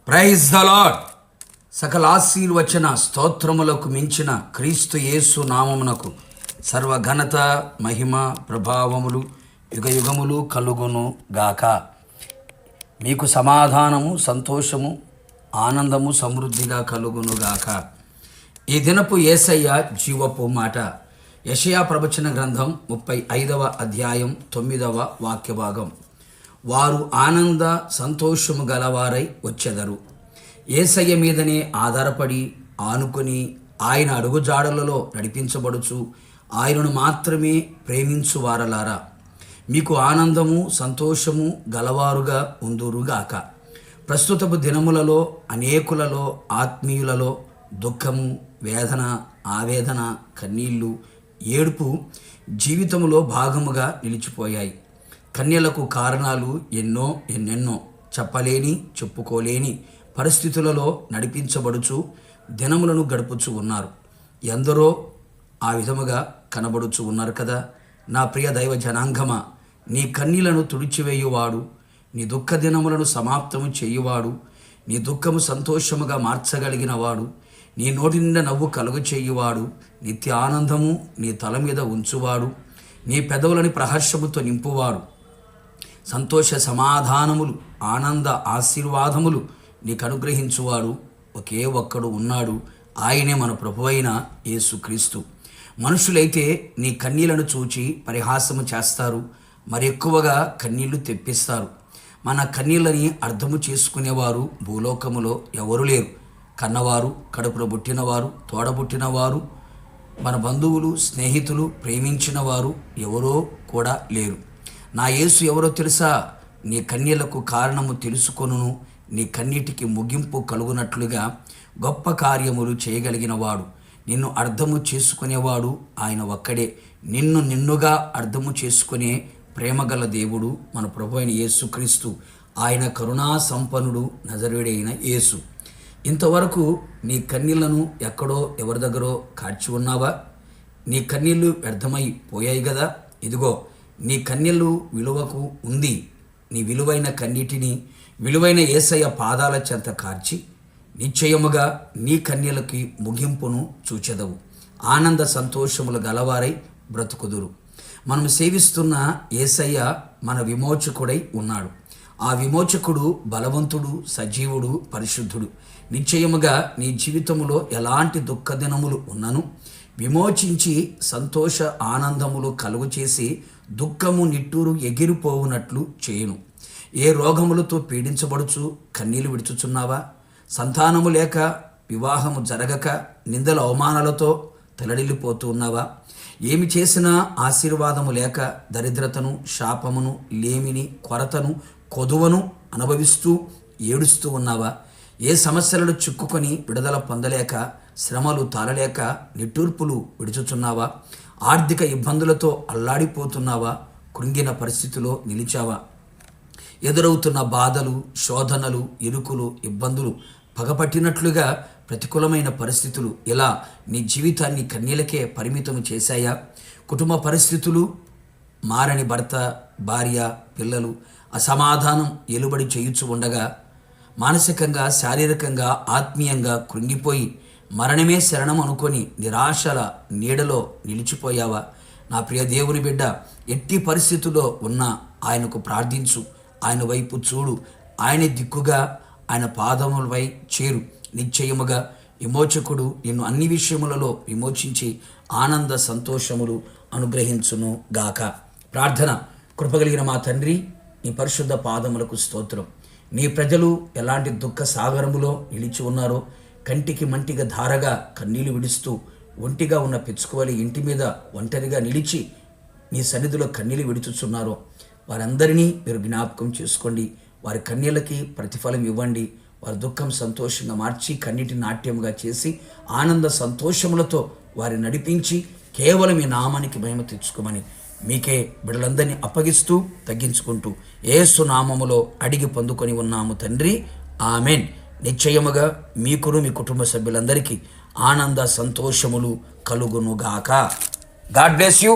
Praise the lord. సకల ఆశీర్వచన స్తోత్రములకు మించిన క్రీస్తు యేసు నామమునకు సర్వ ఘనత మహిమ ప్రభావములు యుగయుగములు కలుగును గాక. మీకు సమాధానము సంతోషము ఆనందము సమృద్ధిగా కలుగును గాక. ఈ దినపు యేసయ్య జీవపు మాట యెషయా ప్రవచన గ్రంథం 35వ అధ్యాయం 9వ వాక్య భాగం. వారు ఆనంద సంతోషము గలవారై వచ్చెదరు. యేసయ్య మీదనే ఆధారపడి ఆనుకొని ఆయన అడుగుజాడలలో నడిపించబడుచు ఆయనను మాత్రమే ప్రేమించు వారలారా, మీకు ఆనందము సంతోషము గలవారుగా ఉందురుగాక. ప్రస్తుతపు దినములలో అనేకులలో ఆత్మీయులలో దుఃఖము, వేదన, ఆవేదన, కన్నీళ్ళు, ఏడుపు జీవితములో భాగముగా నిలిచిపోయాయి. కన్యలకు కారణాలు ఎన్నెన్నో చెప్పలేని చెప్పుకోలేని పరిస్థితులలో నడిపించబడుచు దినములను గడుపుచు ఉన్నారు. ఎందరో ఆ విధముగా కనబడుచు ఉన్నారు కదా. నా ప్రియ దైవ జనాంగమా, నీ కన్నీలను తుడిచివేయువాడు, నీ దుఃఖ దినములను సమాప్తము చేయువాడు, నీ దుఃఖము సంతోషముగా మార్చగలిగిన వాడు, నీ నోటి నిండా నవ్వు కలుగు చేయువాడు, నిత్య ఆనందము నీ తల మీద ఉంచువాడు, నీ పెదవులని ప్రహర్షముతో నింపువాడు, సంతోష సమాధానములు ఆనంద ఆశీర్వాదములు నీకు అనుగ్రహించువాడు ఒకే ఒక్కడు ఉన్నాడు. ఆయనే మన ప్రభువైన యేసుక్రీస్తు. మనుషులైతే నీ కన్నీళ్లను చూచి పరిహాసము చేస్తారు, మరి ఎక్కువగా కన్నీళ్లు తెప్పిస్తారు. మన కన్నీళ్ళని అర్థము చేసుకునేవారు భూలోకములో ఎవరు లేరు. కన్నవారు, కడుపులో పుట్టినవారు, తోడబుట్టినవారు, మన బంధువులు, స్నేహితులు, ప్రేమించిన వారు ఎవరో కూడా లేరు. నా యేసు ఎవరో తెలుసా? నీ కన్నీళ్లకు కారణము తెలుసుకొనును, నీ కన్నీటికి ముగింపు కలుగునట్లుగా గొప్ప కార్యములు చేయగలిగిన వాడు, నిన్ను అర్థము చేసుకునేవాడు ఆయన ఒక్కడే. నిన్నుగా అర్థము చేసుకునే ప్రేమగల దేవుడు మన ప్రభు అయిన యేసుక్రీస్తు. ఆయన కరుణా సంపన్నుడు, నజరేయుడైన యేసు. ఇంతవరకు నీ కన్నీళ్లను ఎక్కడో ఎవరి దగ్గరో కాడ్చి ఉన్నావా? నీ కన్నీళ్లు వ్యర్థమై పోయాయి కదా. ఇదిగో నీ కన్నీళ్లు విలువకు ఉంది. నీ విలువైన కన్నీటిని విలువైన యేసయ్య పాదాల చెంత కార్చి నిశ్చయముగా నీ కన్నీళ్ళకి ముగింపును చూచెదవు. ఆనంద సంతోషములు గలవారై బ్రతుకుదురు. మనం సేవిస్తున్న యేసయ్య మన విమోచకుడై ఉన్నాడు. ఆ విమోచకుడు బలవంతుడు, సజీవుడు, పరిశుద్ధుడు. నిశ్చయముగా నీ జీవితములో ఎలాంటి దుఃఖ దినములు ఉన్నను విమోచించి సంతోష ఆనందములు కలుగు చేసి దుఃఖము నిట్టూరు ఎగిరిపోవునట్లు చేయును. ఏ రోగములతో పీడించబడుచు కన్నీళ్లు విడుచుచున్నావా? సంతానము లేక, వివాహము జరగక, నిందల అవమానాలతో తలడిల్లిపోతూ ఉన్నావా? ఏమి చేసినా ఆశీర్వాదము లేక దరిద్రతను, శాపమును, లేమిని, కొరతను, కొదువను అనుభవిస్తూ ఏడుస్తూ ఉన్నావా? ఏ సమస్యలను చిక్కుకొని విడుదల పొందలేక, శ్రమలు తాళలేక నిట్టూర్పులు విడుచుచున్నావా? ఆర్థిక ఇబ్బందులతో అల్లాడిపోతున్నావా? కృంగిన పరిస్థితిలో నిలిచావా? ఎదురవుతున్న బాధలు, శోధనలు, ఇరుకులు, ఇబ్బందులు పగపట్టినట్లుగా ప్రతికూలమైన పరిస్థితులు ఇలా నీ జీవితాన్ని కన్నీలకే పరిమితం చేశాయా? కుటుంబ పరిస్థితులు, మారని భర్త, భార్య, పిల్లలు, అసమాధానం ఎలుబడి చేయుచు ఉండగా మానసికంగా, శారీరకంగా, ఆత్మీయంగా కృంగిపోయి మరణమే శరణం అనుకొని నిరాశల నీడలో నిలిచిపోయావా? నా ప్రియ దేవుని బిడ్డ, ఎట్టి పరిస్థితుల్లో ఉన్నా ఆయనకు ప్రార్థించు, ఆయన వైపు చూడు, ఆయన దిక్కుగా ఆయన పాదములపై చేరు. నిశ్చయముగా విమోచకుడు నిన్ను అన్ని విషయములలో విమోచించి ఆనంద సంతోషములు అనుగ్రహించును గాక. ప్రార్థన. కృపగలిగిన మా తండ్రి, నీ పరిశుద్ధ పాదములకు స్తోత్రం. నీ ప్రజలు ఎలాంటి దుఃఖ సాగరములో నిలిచి ఉన్నారో, కంటికి మంటిగా ధారగా కన్నీళ్లు విడుస్తూ ఒంటిగా ఉన్న పిచ్చుకోవాలి ఇంటి మీద ఒంటరిగా నిలిచి నీ సన్నిధిలో కన్నీళ్లు విడుచుచున్నారో వారందరినీ మీరు జ్ఞాపకం చేసుకోండి. వారి కన్నీళ్ళకి ప్రతిఫలం ఇవ్వండి. వారి దుఃఖం సంతోషంగా మార్చి కన్నీటి నాట్యంగా చేసి ఆనంద సంతోషములతో వారిని నడిపించి కేవలం ఈ నామానికి మహిమ తెచ్చుకోమని మీకే బిడ్డలందరినీ అప్పగిస్తూ తగ్గించుకుంటూ యేసు నామములో అడిగి పొందుకొని ఉన్నాము తండ్రి, ఆమెన్. నిశ్చయముగా మీకును మీ కుటుంబ సభ్యులందరికీ ఆనంద సంతోషములు కలుగునుగాక. God bless you.